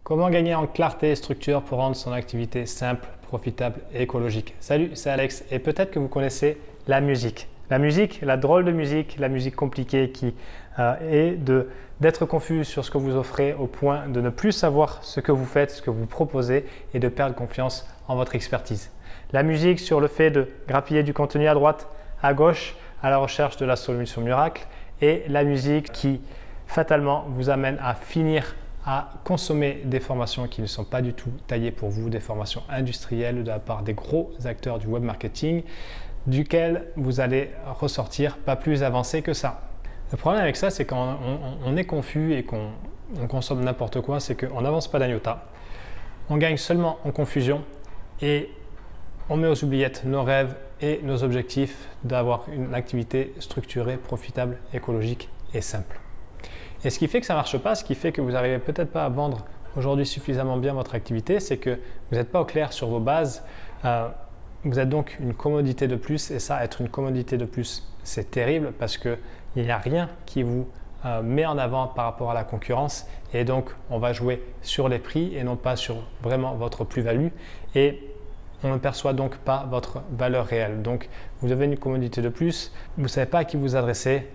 Comment gagner en clarté et structure pour rendre son activité simple, profitable et écologique? Salut, c'est Alex et peut-être que vous connaissez la musique. La musique, la drôle de musique, la musique compliquée qui est d'être confus sur ce que vous offrez au point de ne plus savoir ce que vous faites, ce que vous proposez et de perdre confiance en votre expertise. La musique sur le fait de grappiller du contenu à droite, à gauche, à la recherche de la solution miracle et la musique qui fatalement vous amène à finir à consommer des formations qui ne sont pas du tout taillées pour vous, des formations industrielles de la part des gros acteurs du web marketing, duquel vous allez ressortir pas plus avancé que ça. Le problème avec ça, c'est quand on est confus et qu'on consomme n'importe quoi, c'est qu'on n'avance pas d'un iota, on gagne seulement en confusion et on met aux oubliettes nos rêves et nos objectifs d'avoir une activité structurée, profitable, écologique et simple. Et ce qui fait que ça ne marche pas, ce qui fait que vous n'arrivez peut-être pas à vendre aujourd'hui suffisamment bien votre activité, c'est que vous n'êtes pas au clair sur vos bases. Vous êtes donc une commodité de plus et ça, être une commodité de plus, c'est terrible parce qu'il n'y a rien qui vous met en avant par rapport à la concurrence et donc on va jouer sur les prix et non pas sur vraiment votre plus-value et on ne perçoit donc pas votre valeur réelle. Donc vous devenez une commodité de plus, vous ne savez pas à qui vous adresser,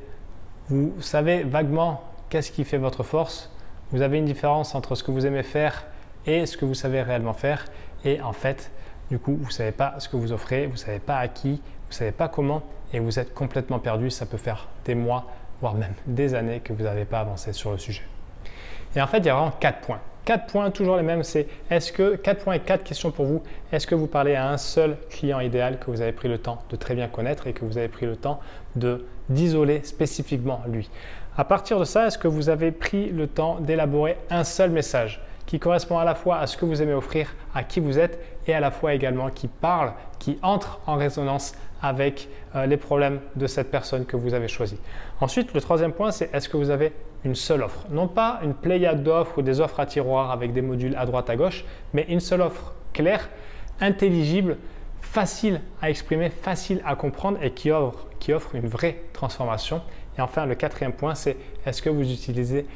vous savez vaguement qu'est-ce qui fait votre force, vous avez une différence entre ce que vous aimez faire et ce que vous savez réellement faire et en fait, du coup, vous ne savez pas ce que vous offrez, vous ne savez pas à qui, vous ne savez pas comment et vous êtes complètement perdu. Ça peut faire des mois, voire même des années que vous n'avez pas avancé sur le sujet. Et en fait, il y a vraiment 4 points. 4 points, toujours les mêmes, c'est 4 points et 4 questions pour vous. Est-ce que vous parlez à un seul client idéal que vous avez pris le temps de très bien connaître et que vous avez pris le temps d'isoler spécifiquement lui? À partir de ça, est-ce que vous avez pris le temps d'élaborer un seul message qui correspond à la fois à ce que vous aimez offrir, à qui vous êtes et à la fois également qui parle, qui entre en résonance avec les problèmes de cette personne que vous avez choisie. Ensuite, le troisième point, c'est est-ce que vous avez une seule offre? Non pas une pléiade d'offres ou des offres à tiroir avec des modules à droite à gauche, mais une seule offre claire, intelligible, facile à exprimer, facile à comprendre et qui offre une vraie transformation. Et enfin, le quatrième point, c'est est-ce que vous utilisez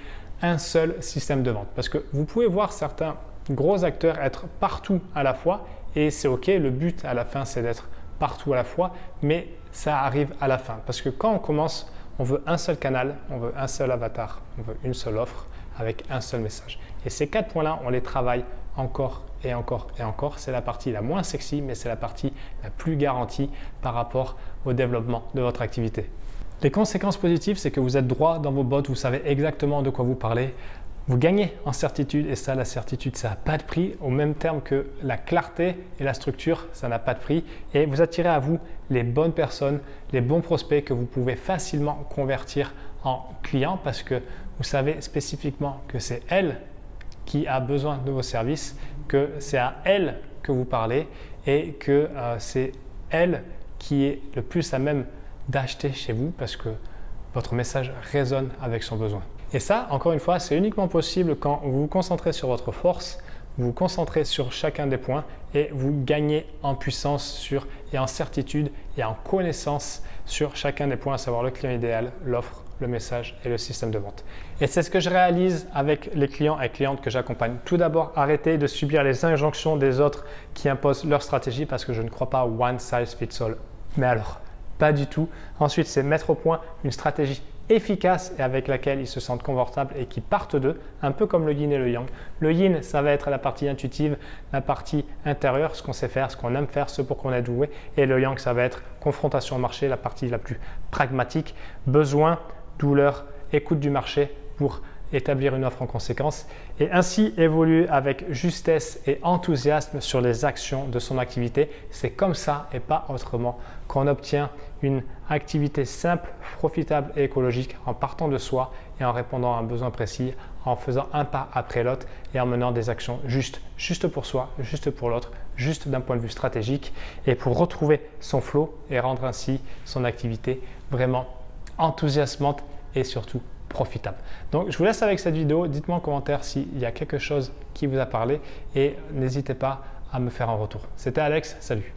un seul système de vente? Parce que vous pouvez voir certains gros acteurs être partout à la fois et c'est OK, le but à la fin, c'est d'être partout à la fois, mais ça arrive à la fin. Parce que quand on commence, on veut un seul canal, on veut un seul avatar, on veut une seule offre avec un seul message. Et ces 4 points-là, on les travaille encore et encore et encore. C'est la partie la moins sexy, mais c'est la partie la plus garantie par rapport au développement de votre activité. Les conséquences positives, c'est que vous êtes droit dans vos bottes, vous savez exactement de quoi vous parlez. Vous gagnez en certitude et ça, la certitude, ça n'a pas de prix. Au même terme que la clarté et la structure, ça n'a pas de prix. Et vous attirez à vous les bonnes personnes, les bons prospects que vous pouvez facilement convertir en clients parce que vous savez spécifiquement que c'est elle qui a besoin de vos services, que c'est à elle que vous parlez et que c'est elle qui est le plus à même d'acheter chez vous parce que votre message résonne avec son besoin. Et ça, encore une fois, c'est uniquement possible quand vous vous concentrez sur votre force, vous vous concentrez sur chacun des points et vous gagnez en puissance et en certitude et en connaissance sur chacun des points, à savoir le client idéal, l'offre, le message et le système de vente. Et c'est ce que je réalise avec les clients et clientes que j'accompagne. Tout d'abord, arrêtez de subir les injonctions des autres qui imposent leur stratégie parce que je ne crois pas one size fits all. Mais alors, pas du tout. Ensuite, c'est mettre au point une stratégie efficace et avec laquelle ils se sentent confortables et qui partent d'eux, un peu comme le yin et le yang. Le yin, ça va être la partie intuitive, la partie intérieure, ce qu'on sait faire, ce qu'on aime faire, ce pour qu'on est doué. Et le yang, ça va être confrontation au marché, la partie la plus pragmatique, besoin, douleur, écoute du marché pour établir une offre en conséquence et ainsi évoluer avec justesse et enthousiasme sur les actions de son activité. C'est comme ça et pas autrement qu'on obtient une activité simple, profitable et écologique en partant de soi et en répondant à un besoin précis, en faisant un pas après l'autre et en menant des actions juste pour soi, juste pour l'autre, juste d'un point de vue stratégique et pour retrouver son flow et rendre ainsi son activité vraiment enthousiasmante et surtout profitable. Donc, je vous laisse avec cette vidéo. Dites-moi en commentaire s'il y a quelque chose qui vous a parlé et n'hésitez pas à me faire un retour. C'était Alex, salut!